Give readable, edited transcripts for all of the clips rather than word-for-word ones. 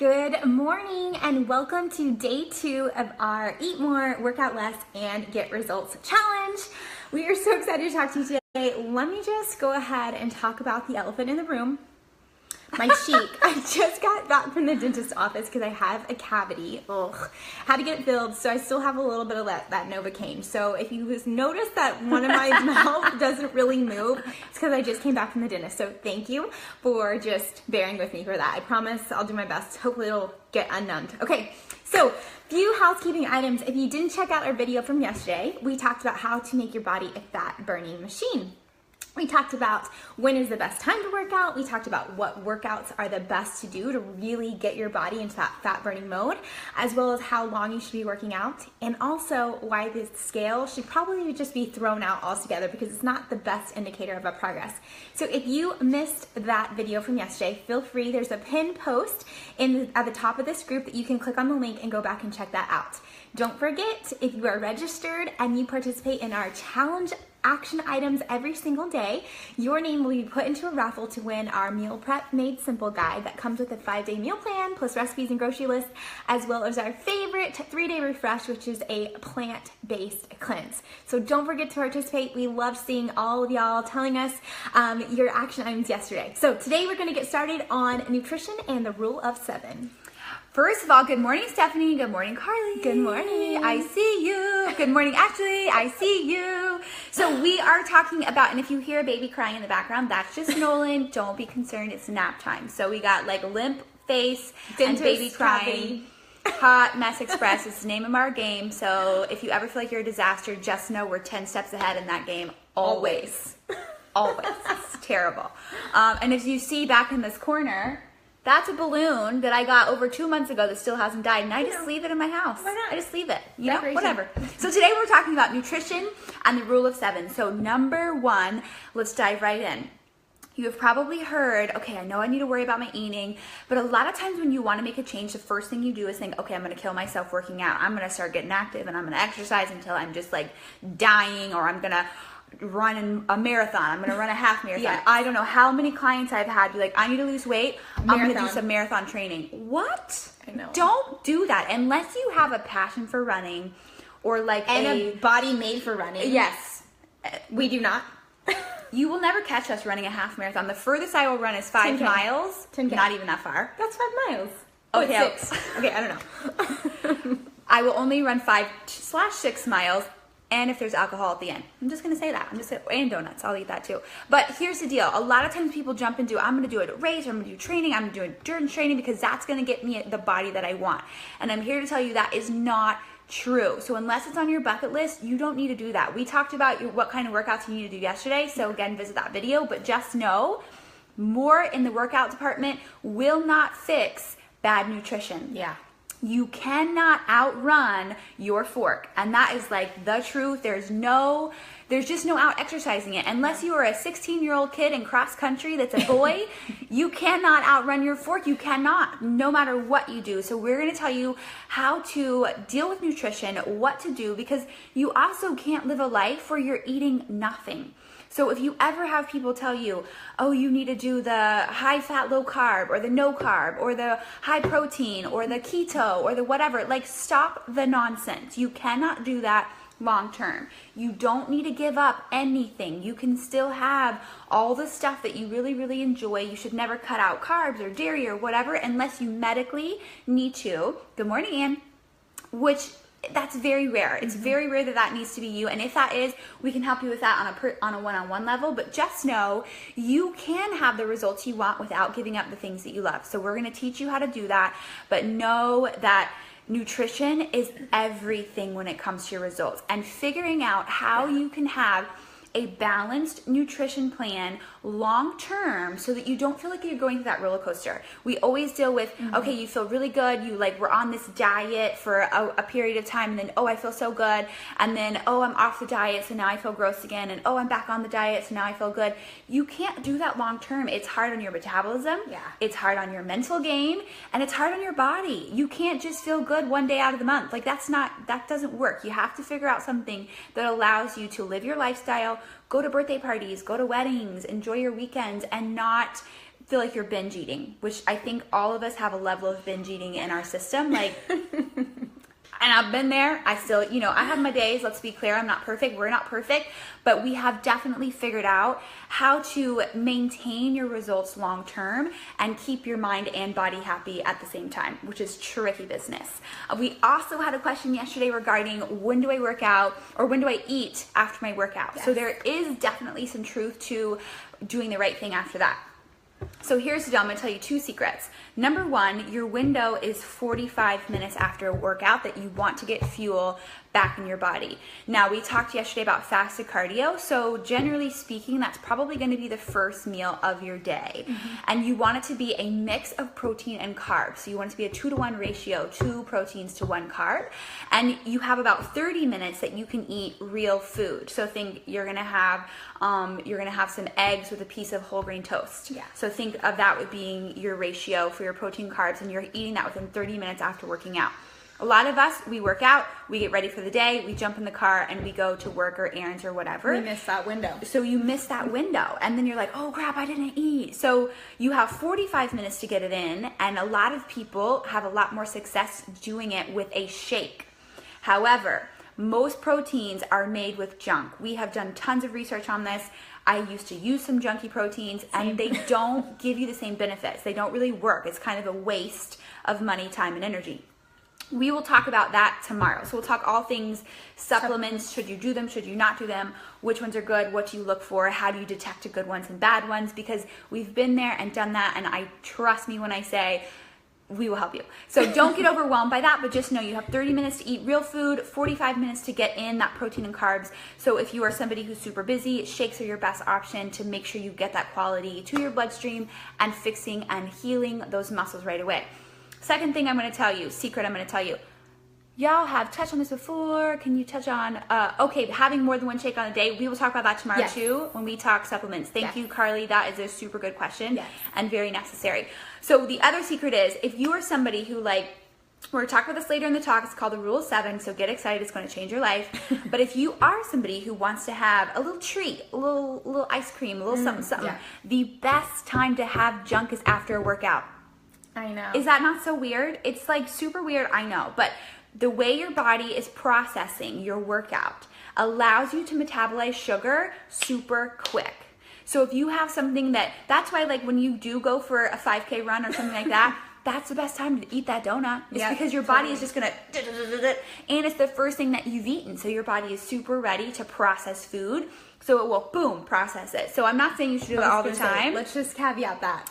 Good morning and welcome to day 2 of our Eat More, Workout Less, and Get Results Challenge. We are so excited to talk to you today. Let me just go ahead and talk about the elephant in the room. My cheek. I just got back from the dentist's office because I have a cavity. Ugh. Had to get it filled, so I still have a little bit of that Novocaine. So if you just notice that one of my mouth doesn't really move, it's because I just came back from the dentist. So thank you for just bearing with me for that. I promise I'll do my best. Hopefully it'll get unnumbed. Okay, so few housekeeping items. If you didn't check out our video from yesterday, we talked about how to make your body a fat burning machine. We talked about when is the best time to work out. We talked about what workouts are the best to do to really get your body into that fat burning mode, as well as how long you should be working out, and also why this scale should probably just be thrown out altogether because it's not the best indicator of our progress. So if you missed that video from yesterday, feel free. There's a pinned post at the top of this group that you can click on the link and go back and check that out. Don't forget, if you are registered and you participate in our challenge action items every single day, your name will be put into a raffle to win our Meal Prep Made Simple guide that comes with a 5-day meal plan plus recipes and grocery lists, as well as our favorite 3-day refresh, which is a plant-based cleanse. So don't forget to participate. We love seeing all of y'all telling us your action items yesterday. So today we're going to get started on nutrition and the rule of 7. First of all, good morning, Stephanie. Good morning, Carly. Good morning. I see you. Good morning, Ashley. I see you. So we are talking about, and if you hear a baby crying in the background, that's just Nolan. Don't be concerned. It's nap time. So we got like limp face and baby crying. Hot Mess Express is the name of our game. So if you ever feel like you're a disaster, just know we're 10 steps ahead in that game. Always. Always. It's terrible. And as you see back in this corner, that's a balloon that I got over 2 months ago that still hasn't died, and I just leave it in my house. Why not? I just leave it, you know, whatever. So today we're talking about nutrition and the rule of 7. So number 1, let's dive right in. You have probably heard, okay, I know I need to worry about my eating, but a lot of times when you want to make a change, the first thing you do is think, okay, I'm going to kill myself working out. I'm going to start getting active and I'm going to exercise until I'm just like dying, or I'm going to run a marathon. I'm going to run a half marathon. Yes. I don't know how many clients I've had be like, I need to lose weight. I'm going to do some marathon training. What? I know. Don't do that unless you have a passion for running or like a body made for running. Yes. We do not. You will never catch us running a half marathon. The furthest I will run is 5 miles. 10K. Not even that far. That's 5 miles. Okay. It's 6. Okay, I don't know. I will only run 5/6 miles. And if there's alcohol at the end. I'm just going to say that. And donuts. I'll eat that too. But here's the deal. A lot of times people jump into, I'm going to do a race, or I'm going to do training, I'm going to do endurance training because that's going to get me the body that I want. And I'm here to tell you that is not true. So unless it's on your bucket list, you don't need to do that. We talked about what kind of workouts you need to do yesterday. So again, visit that video. But just know, more in the workout department will not fix bad nutrition. Yeah. You cannot outrun your fork, and that is like the truth. There's just no out exercising it. Unless you are a 16-year-old kid in cross country that's a boy, you cannot outrun your fork. You cannot, no matter what you do. So we're going to tell you how to deal with nutrition, what to do, because you also can't live a life where you're eating nothing. So if you ever have people tell you, oh, you need to do the high fat, low carb, or the no carb, or the high protein, or the keto, or the whatever, like stop the nonsense. You cannot do that long term. You don't need to give up anything. You can still have all the stuff that you really, really enjoy. You should never cut out carbs or dairy or whatever unless you medically need to. Good morning, Ann. Which that's very rare. It's very rare that needs to be you. And if that is, we can help you with that on a one-on-one level. But just know you can have the results you want without giving up the things that you love. So we're going to teach you how to do that. But know that nutrition is everything when it comes to your results. And figuring out how you can have a balanced nutrition plan long term so that you don't feel like you're going through that roller coaster. We always deal with, okay, you feel really good, you like we're on this diet for a period of time, and then oh, I feel so good, and then oh, I'm off the diet, so now I feel gross again, and oh, I'm back on the diet, so now I feel good. You can't do that long term. It's hard on your metabolism, it's hard on your mental game, and it's hard on your body. You can't just feel good one day out of the month. Like that doesn't work. You have to figure out something that allows you to live your lifestyle, go to birthday parties, go to weddings, enjoy your weekends, and not feel like you're binge eating, which I think all of us have a level of binge eating in our system. Like, and I've been there. I still, I have my days. Let's be clear. I'm not perfect. We're not perfect, but we have definitely figured out how to maintain your results long term and keep your mind and body happy at the same time, which is tricky business. We also had a question yesterday regarding when do I work out or when do I eat after my workout? Yes. So there is definitely some truth to doing the right thing after that. So here's the deal. I'm going to tell you 2 secrets. Number 1, your window is 45 minutes after a workout that you want to get fuel back in your body. Now, we talked yesterday about fasted cardio. So generally speaking, that's probably going to be the first meal of your day. And you want it to be a mix of protein and carbs. So you want it to be a 2-to-1 ratio, 2 proteins to 1 carb. And you have about 30 minutes that you can eat real food. So think you're going to have some eggs with a piece of whole grain toast. Yeah. So think of that with being your ratio for your protein carbs, and you're eating that within 30 minutes after working out. A lot of us, we work out, we get ready for the day, we jump in the car, and we go to work or errands or whatever. We miss that window. So you miss that window, and then you're like, oh crap, I didn't eat. So you have 45 minutes to get it in, and a lot of people have a lot more success doing it with a shake. However, most proteins are made with junk. We have done tons of research on this. I used to use some junky proteins, and they don't give you the same benefits. They don't really work. It's kind of a waste of money, time, and energy. We will talk about that tomorrow. So we'll talk all things supplements. Should you do them? Should you not do them? Which ones are good? What do you look for? How do you detect the good ones and bad ones? Because we've been there and done that, and I trust me when I say we will help you. So don't get overwhelmed by that, but just know you have 30 minutes to eat real food, 45 minutes to get in that protein and carbs. So if you are somebody who's super busy, shakes are your best option to make sure you get that quality to your bloodstream and fixing and healing those muscles right away. Second thing I'm going to tell you, secret I'm going to tell you, y'all have touched on this before. Can you touch on, having more than 1 shake on a day? We will talk about that tomorrow too when we talk supplements. Thank you, Carly. That is a super good question and very necessary. So the other secret is, if you are somebody who we're going to talk about this later in the talk. It's called the Rule of 7, so get excited. It's going to change your life. But if you are somebody who wants to have a little treat, a little ice cream, a little something, the best time to have junk is after a workout. I know. Is that not so weird? It's super weird, I know. But the way your body is processing your workout allows you to metabolize sugar super quick. So if you have something that's why when you do go for a 5K run or something like that, that's the best time to eat that donut. It's because your body is just gonna, and it's the first thing that you've eaten. So your body is super ready to process food. So it will, boom, process it. So I'm not saying you should do it all the time. Let's just caveat that.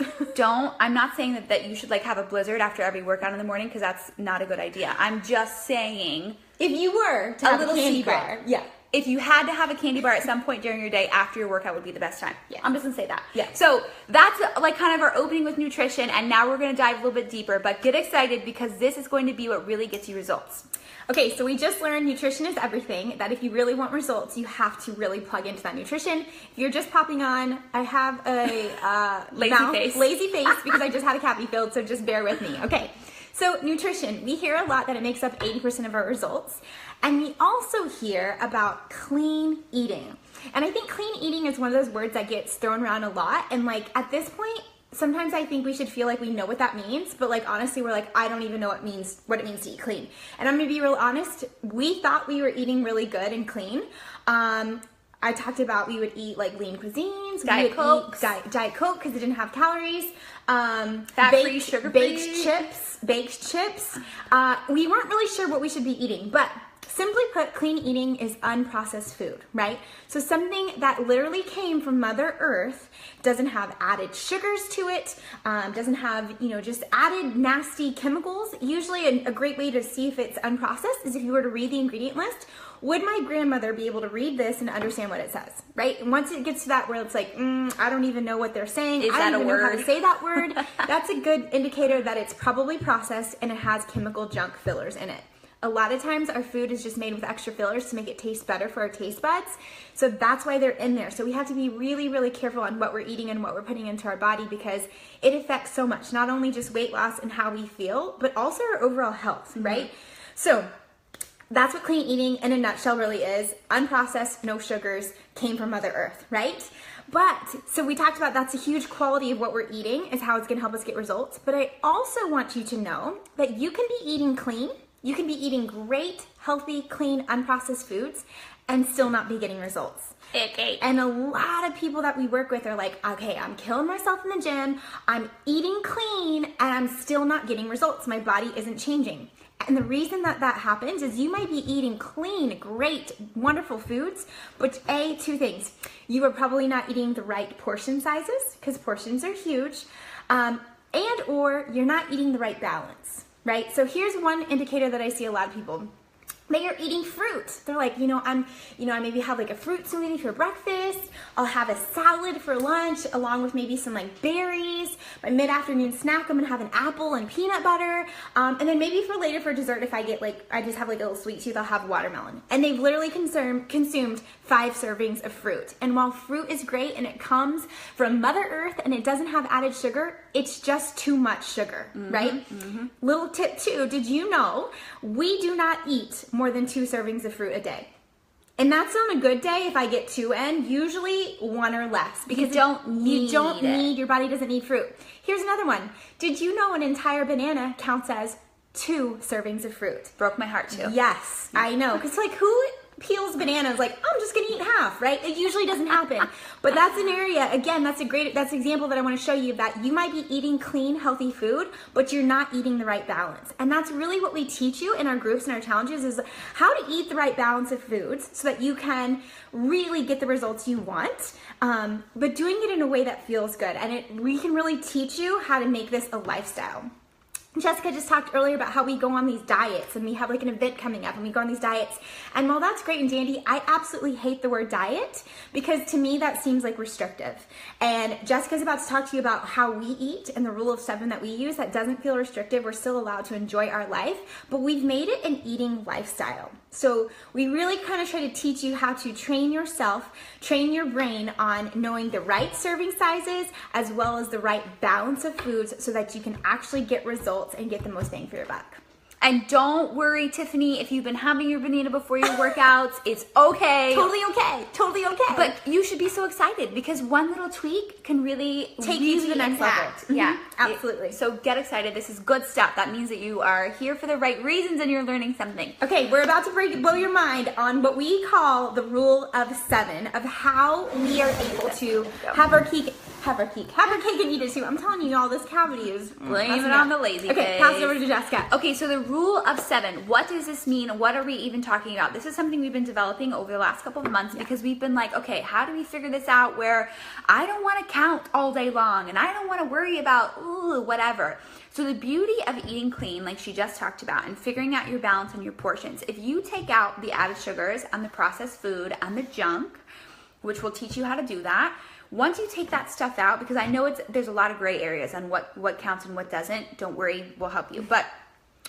I'm not saying that you should have a blizzard after every workout in the morning, because that's not a good idea. I'm just saying, if you were to have a candy bar. Yeah. If you had to have a candy bar at some point during your day after your workout would be the best time. Yeah. I'm just going to say that. Yeah. So that's kind of our opening with nutrition, and now we're going to dive a little bit deeper, but get excited because this is going to be what really gets you results. Okay, so we just learned nutrition is everything, that if you really want results, you have to really plug into that nutrition. If you're just popping on, I have a lazy face because I just had a cavity filled, so just bear with me. Okay, so nutrition, we hear a lot that it makes up 80% of our results. And we also hear about clean eating. And I think clean eating is one of those words that gets thrown around a lot. And at this point, sometimes I think we should feel like we know what that means, but honestly, we're I don't even know what it means to eat clean. And I'm gonna be real honest, we thought we were eating really good and clean. I talked about we would eat lean cuisines, Diet Coke because it didn't have calories, fat-free, sugar-free, baked chips. We weren't really sure what we should be eating, but simply put, clean eating is unprocessed food, right? So something that literally came from Mother Earth, doesn't have added sugars to it, doesn't have, just added nasty chemicals. Usually a great way to see if it's unprocessed is if you were to read the ingredient list. Would my grandmother be able to read this and understand what it says, right? And once it gets to that where it's I don't even know what they're saying. I don't even know how to say that word. That's a good indicator that it's probably processed and it has chemical junk fillers in it. A lot of times our food is just made with extra fillers to make it taste better for our taste buds. So that's why they're in there. So we have to be really, really careful on what we're eating and what we're putting into our body, because it affects so much, not only just weight loss and how we feel, but also our overall health, right? So That's what clean eating in a nutshell really is. Unprocessed, no sugars, came from Mother Earth, right? But, so we talked about that's a huge quality of what we're eating, is how it's gonna help us get results. But I also want you to know that you can be eating clean, you can be eating great, healthy, clean, unprocessed foods and still not be getting results. Okay. And a lot of people that we work with are like, okay, I'm killing myself in the gym, I'm eating clean, and I'm still not getting results. My body isn't changing. And the reason that that happens is you might be eating clean, great, wonderful foods, but two things. You are probably not eating the right portion sizes, because portions are huge, and or you're not eating the right balance, right? So here's one indicator that I see a lot of people. They are eating fruit. They're like, I maybe have like a fruit smoothie for breakfast. I'll have a salad for lunch, along with maybe some like berries. My mid-afternoon snack, I'm gonna have an apple and peanut butter. And then maybe for later for dessert, if I get I just have like a little sweet tooth, I'll have watermelon. And they've literally consumed 5 servings of fruit. And while fruit is great and it comes from Mother Earth and it doesn't have added sugar, it's just too much sugar, right? Little tip 2, did you know we do not eat more than 2 servings of fruit a day? And that's on a good day if I get 2 in, usually 1 or less. Because you don't need your body doesn't need fruit. Here's another one. Did you know an entire banana counts as 2 servings of fruit? Broke my heart too. Yes, I know. Because like who peels bananas like, I'm just gonna eat half, right? It usually doesn't happen. But that's an area, again, that's an example that I want to show you, that you might be eating clean, healthy food, but you're not eating the right balance. And that's really what we teach you in our groups and our challenges, is how to eat the right balance of foods so that you can really get the results you want, but doing it in a way that feels good. And we can really teach you how to make this a lifestyle. Jessica just talked earlier about how we go on these diets, and we have like an event coming up and we go on these diets. And while that's great and dandy, I absolutely hate the word diet, because to me that seems like restrictive. And Jessica's about to talk to you about how we eat and the rule of 7 that we use that doesn't feel restrictive. We're still allowed to enjoy our life, but we've made it an eating lifestyle. So we really kind of try to teach you how to train yourself, train your brain on knowing the right serving sizes as well as the right balance of foods so that you can actually get results and get the most bang for your buck. And don't worry, Tiffany, if you've been having your banana before your workouts, it's okay. Totally okay. Totally okay. But you should be so excited, because one little tweak can really take you to the next level. Yeah, absolutely. So get excited. This is good stuff. That means that you are here for the right reasons and you're learning something. Okay, we're about to blow your mind on what we call the rule of 7, of how we are able to have our cake and eat it too. I'm telling you, all this cavity is blame it on the lazy Okay, face. pass it over to Jessica. Okay, so the rule of 7. What does this mean? What are we even talking about? This is something we've been developing over the last couple of months, because we've been like, okay, how do we figure this out where I don't want to count all day long and I don't want to worry about whatever. So the beauty of eating clean, like she just talked about, and figuring out your balance and your portions, if you take out the added sugars and the processed food and the junk, which will teach you how to do that. Once you take that stuff out, because I know there's a lot of gray areas on what counts and what doesn't, don't worry, we'll help you. But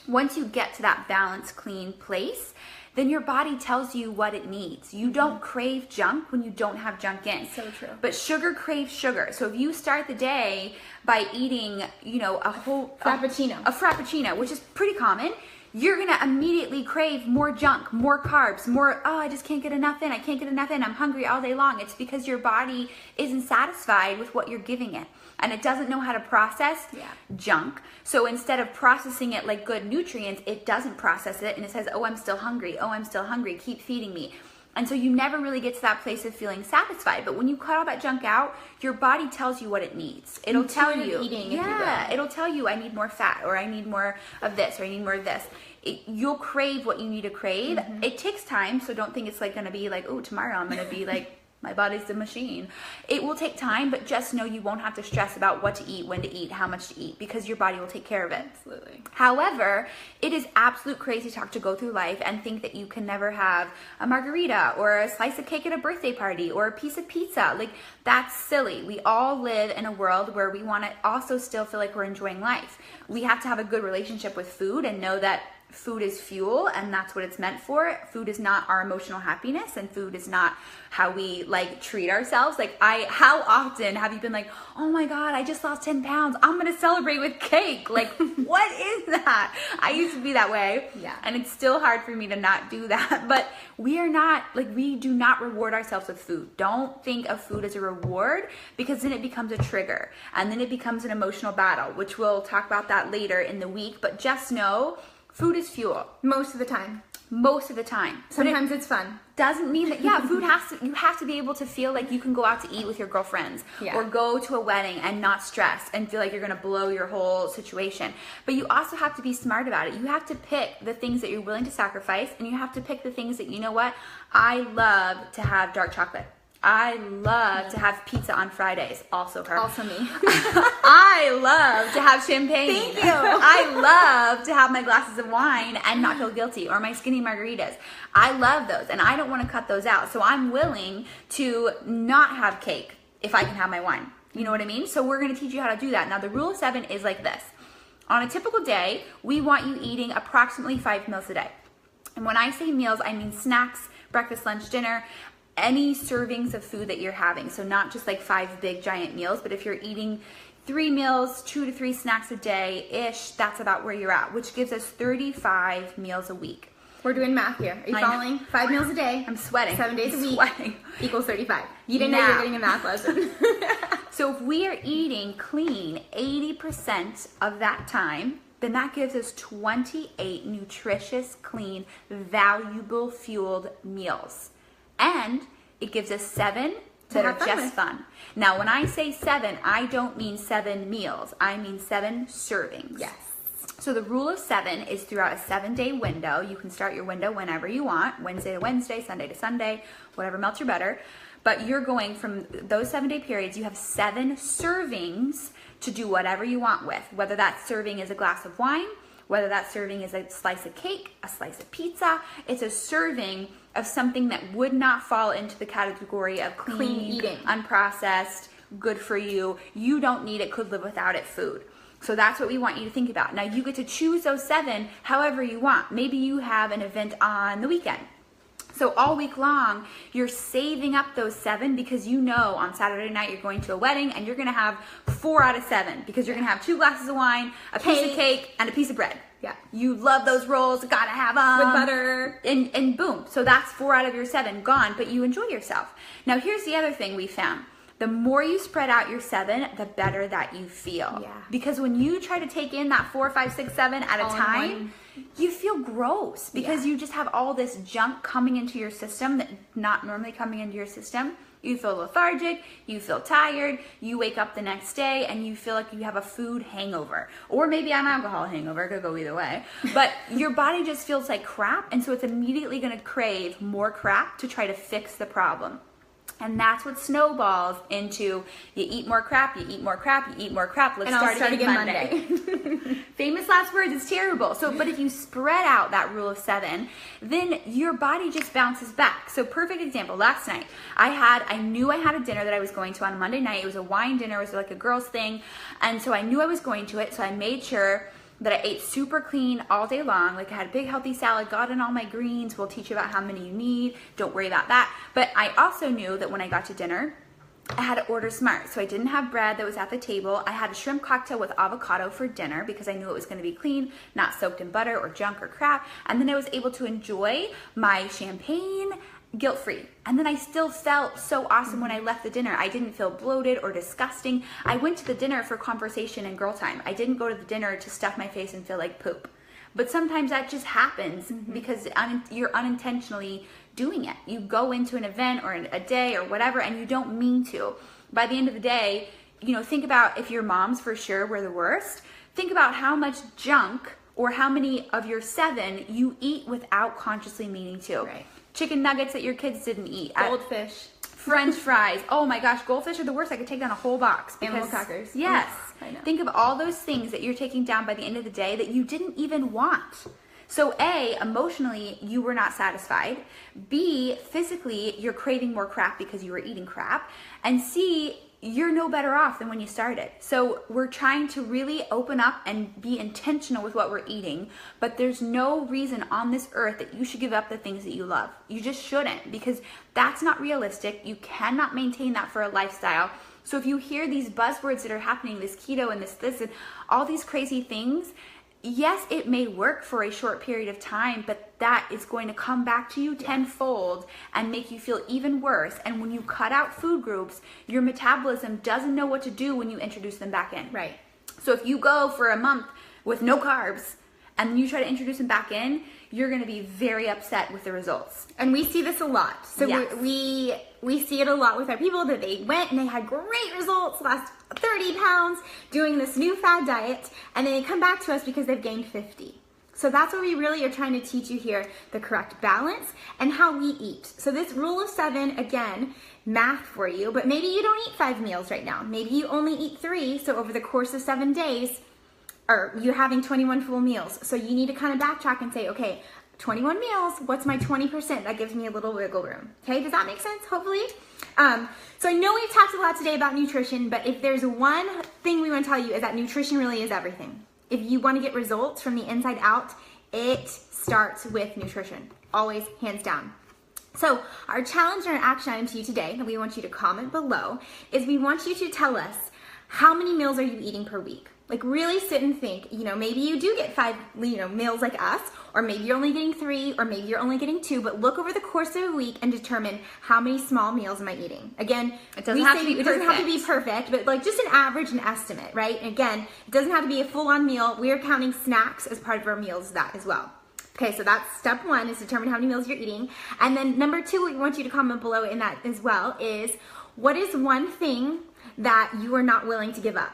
once you get to that balanced, clean place, then your body tells you what it needs. You don't crave junk when you don't have junk in. So true. But sugar craves sugar. So if you start the day by eating, a whole frappuccino, which is pretty common, you're gonna immediately crave more junk, more carbs, more, I just can't get enough in, I'm hungry all day long. It's because your body isn't satisfied with what you're giving it, and it doesn't know how to process junk. So instead of processing it like good nutrients, it doesn't process it, and it says, I'm still hungry, keep feeding me. And so you never really get to that place of feeling satisfied. But when you cut all that junk out, your body tells you what it needs. It'll tell you, it'll tell you, I need more fat, or I need more of this, or I need more of this. You'll crave what you need to crave. It takes time, so don't think it's like gonna be like, tomorrow I'm gonna be like, my body's a machine. It will take time, but just know you won't have to stress about what to eat, when to eat, how much to eat, because your body will take care of it. Absolutely. However, it is absolute crazy talk to go through life and think that you can never have a margarita or a slice of cake at a birthday party or a piece of pizza. Like, that's silly. We all live in a world where we want to also still feel like we're enjoying life. We have to have a good relationship with food and know that food is fuel and that's what it's meant for. Food is not our emotional happiness, and food is not how we like treat ourselves. Like how often have you been like, oh my God, I just lost 10 pounds. I'm going to celebrate with cake. Like, what is that? I used to be that way. Yeah. And it's still hard for me to not do that. But we do not reward ourselves with food. Don't think of food as a reward, because then it becomes a trigger and then it becomes an emotional battle, which we'll talk about that later in the week. But just know, food is fuel. Most of the time. Most of the time. Sometimes it's fun. Doesn't mean that, yeah, you have to be able to feel like you can go out to eat with your girlfriends, or go to a wedding and not stress and feel like you're going to blow your whole situation. But you also have to be smart about it. You have to pick the things that you're willing to sacrifice, and you have to pick the things that, you know what, I love to have dark chocolate. I love to have pizza on Fridays. Also her. Also me. I love to have champagne. Thank you. I love to have my glasses of wine and not feel guilty, or my skinny margaritas. I love those, and I don't want to cut those out. So I'm willing to not have cake if I can have my wine. You know what I mean? So we're going to teach you how to do that. Now, the rule of 7 is like this. On a typical day, we want you eating approximately 5 meals a day. And when I say meals, I mean snacks, breakfast, lunch, dinner, any servings of food that you're having. So not just like 5 big giant meals, but if you're eating 3 meals, 2 to 3 snacks a day-ish, that's about where you're at, which gives us 35 meals a week. We're doing math here. Are you following? 5 meals a day. I'm sweating. 7 days a week. Sweating. Equals 35. You didn't know you were getting a math lesson. So if we are eating clean 80% of that time, then that gives us 28 nutritious, clean, valuable, fueled meals. And it gives us 7 that are just fun. Now, when I say 7, I don't mean 7 meals. I mean 7 servings. Yes. So the rule of 7 is throughout a 7-day window. You can start your window whenever you want, Wednesday to Wednesday, Sunday to Sunday, whatever melts your butter. But you're going from those 7-day periods, you have 7 servings to do whatever you want with, whether that serving is a glass of wine, whether that serving is a slice of cake, a slice of pizza. It's a serving of something that would not fall into the category of clean eating, unprocessed, good for you. You don't need it, could live without it food. So that's what we want you to think about. Now you get to choose those 7 however you want. Maybe you have an event on the weekend. So all week long, you're saving up those 7 because you know on Saturday night you're going to a wedding and you're going to have 4 out of 7 because you're going to have 2 glasses of wine, a piece of cake, and a piece of bread. Yeah. You love those rolls, gotta have them. With butter. And boom. So that's 4 out of your 7 gone, but you enjoy yourself. Now here's the other thing we found. The more you spread out your 7, the better that you feel. Yeah. Because when you try to take in that 4, 5, 6, 7 at a time, you feel gross because you just have all this junk coming into your system that not normally coming into your system. You feel lethargic, you feel tired, you wake up the next day and you feel like you have a food hangover, or maybe an alcohol hangover, it could go either way. But your body just feels like crap, and so it's immediately gonna crave more crap to try to fix the problem. And that's what snowballs into, you eat more crap, you eat more crap, you eat more crap. Let's start again Monday. Famous last words, it's terrible. So, but if you spread out that rule of 7, then your body just bounces back. So perfect example, last night, I knew I had a dinner that I was going to on Monday night. It was a wine dinner, it was like a girls thing. And so I knew I was going to it, so I made sure that I ate super clean all day long. Like I had a big healthy salad, got in all my greens. We'll teach you about how many you need. Don't worry about that. But I also knew that when I got to dinner, I had to order smart. So I didn't have bread that was at the table. I had a shrimp cocktail with avocado for dinner because I knew it was gonna be clean, not soaked in butter or junk or crap. And then I was able to enjoy my champagne guilt-free. And then I still felt so awesome when I left the dinner. I didn't feel bloated or disgusting. I went to the dinner for conversation and girl time. I didn't go to the dinner to stuff my face and feel like poop. But sometimes that just happens because you're unintentionally doing it. You go into an event or a day or whatever and you don't mean to. By the end of the day, you know, think about if your moms for sure were the worst. Think about how much junk or how many of your 7 you eat without consciously meaning to. Right. Chicken nuggets that your kids didn't eat. Goldfish. French fries. Oh my gosh, goldfish are the worst. I could take down a whole box. Animal crackers. Yes. I know. Think of all those things that you're taking down by the end of the day that you didn't even want. So A, emotionally, you were not satisfied. B, physically, you're craving more crap because you were eating crap. And C, you're no better off than when you started. So we're trying to really open up and be intentional with what we're eating, but there's no reason on this earth that you should give up the things that you love. You just shouldn't, because that's not realistic. You cannot maintain that for a lifestyle. So if you hear these buzzwords that are happening, this keto and this and all these crazy things, yes, it may work for a short period of time, but that is going to come back to you tenfold and make you feel even worse. And when you cut out food groups, your metabolism doesn't know what to do when you introduce them back in. Right. So if you go for a month with no carbs and then you try to introduce them back in, you're going to be very upset with the results. And we see this a lot. So Yes. we see it a lot with our people that they went and they had great results, lost 30 pounds doing this new fad diet, and then they come back to us because they've gained 50. So that's what we really are trying to teach you here, the correct balance and how we eat. So this rule of 7, again, math for you, but maybe you don't eat 5 meals right now. Maybe you only eat 3, so over the course of 7 days, or you're having 21 full meals. So you need to kind of backtrack and say, okay, 21 meals, what's my 20%? That gives me a little wiggle room. Okay, does that make sense? Hopefully. So I know we've talked a lot today about nutrition, but if there's one thing we want to tell you is that nutrition really is everything. If you want to get results from the inside out, it starts with nutrition. Always, hands down. So our challenge and our action item to you today that we want you to comment below is we want you to tell us, how many meals are you eating per week? Like really sit and think, maybe you do get 5, meals like us, or maybe you're only getting 3, or maybe you're only getting 2, but look over the course of a week and determine how many small meals am I eating. Again, it doesn't have to be perfect, but like just an average, an estimate, right? And again, it doesn't have to be a full-on meal. We are counting snacks as part of our meals that as well. Okay, so that's step 1 is determine how many meals you're eating. And then number 2, we want you to comment below in that as well is, what is one thing that you are not willing to give up?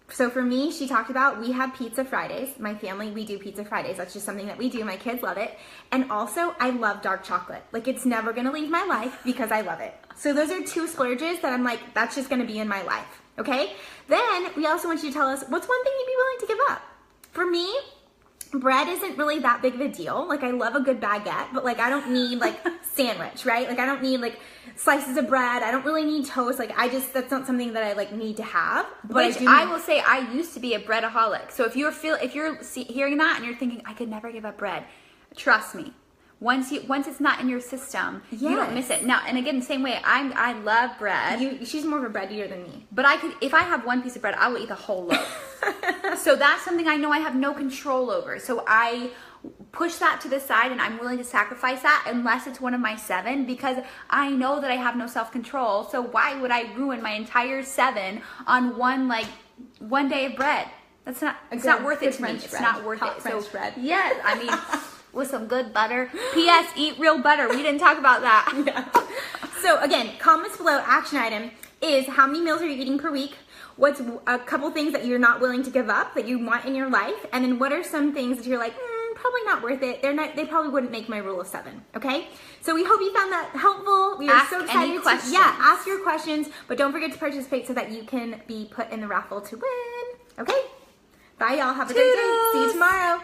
So for me, she talked about, we have pizza Fridays. My family, we do pizza Fridays. That's just something that we do. My kids love it. And also, I love dark chocolate. Like, it's never going to leave my life because I love it. So those are 2 splurges that I'm like, that's just going to be in my life. Okay? Then we also want you to tell us, what's one thing you'd be willing to give up? For me, bread isn't really that big of a deal. Like, I love a good baguette, but like, I don't need like sandwich, right? Like, I don't need like slices of bread. I don't really need toast. Like, that's not something that I like need to have. But Which I will say, I used to be a breadaholic. So if you're hearing that and you're thinking, I could never give up bread, trust me. Once it's not in your system, you don't miss it. Now, and again, the same way, I love bread. She's more of a bread eater than me. But if I have one piece of bread, I will eat the whole loaf. So that's something I know I have no control over. So I push that to the side and I'm willing to sacrifice that unless it's one of my 7, because I know that I have no self-control. So why would I ruin my entire 7 on one day of bread? It's not worth it to me. It's not worth it. French bread. Yeah, I mean, with some good butter. P.S. Eat real butter. We didn't talk about that. Yeah. So again, comments below, action item is, how many meals are you eating per week? What's a couple things that you're not willing to give up that you want in your life? And then what are some things that you're like, probably not worth it. They probably wouldn't make my rule of 7. Okay? So we hope you found that helpful. We are so excited to ask your questions, but don't forget to participate so that you can be put in the raffle to win. Okay? Bye y'all. Have a great day. See you tomorrow.